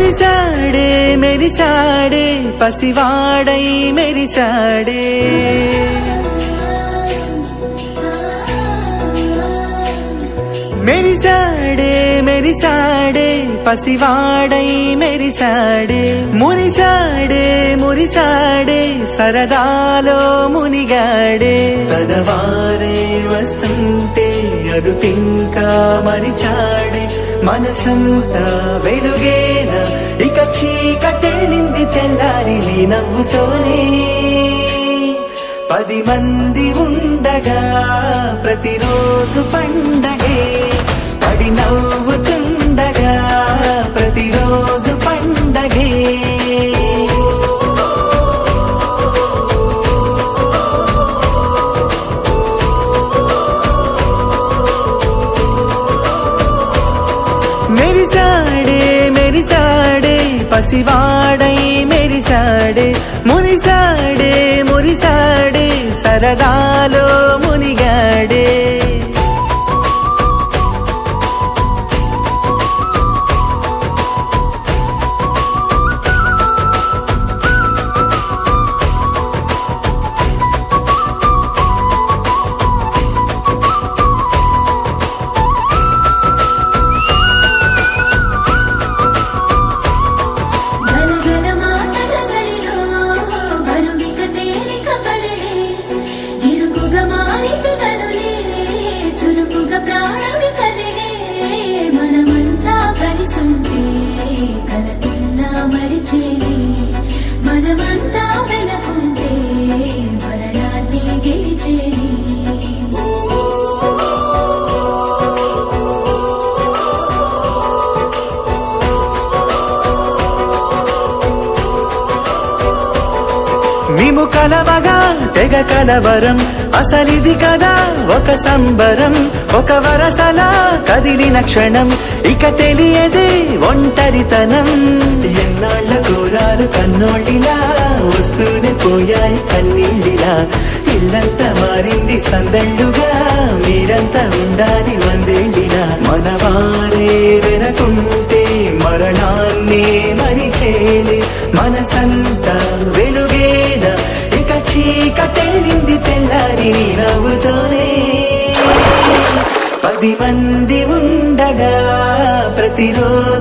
మురిసాడే మెరిసాడే పసివాడై మెరిసాడే మెరిసాడే మెరిసాడే పసివాడై మెరిసాడే మురిసాడే మురిసాడే సరదాలో మునిగాడే పదవారే వస్తుంటే అరుపింకా మరిచాడే మనసంతా వెలుగేనా ఇక చీకటెళ్ళింది తెల్లారి నీ నవ్వుతోనే 10 మంది ఉండగా ప్రతిరోజు పండగే పడి నవ్వుతుండగా ప్రతిరోజు పండగే మెరిసాడే మెరిసాడే పసివాడై మెరిసాడే మురిసాడే మురిసాడే సరదాలో మునిగాడే మనమంతా వెనకుంటే మరణాన్ని గెలిచేది మేము కలవగా తెగ కలవరం అసలిది కదా ఒక సంబరం ఒక వరసలా కదిలిన క్షణం ఇక తెలియదే ఒంటరితనం ఎన్నాళ్ళ కోరాలు కన్నోళ్ళిలా వస్తూనే పోయాయి కన్నీళ్ళిలా ఇల్లంతా మారింది సందళ్ళుగా మీరంతా ఉండాలి 100 ఏళ్ళిలా మనవారే వెనకుంటే మరణాన్నే మరిచేలే మనసంతా వెలుగేనా ఇక చీకటెళ్ళింది తెల్లారి నీ నవ్వుతోనే 10 మంది ఉండగా ప్రతిరోజు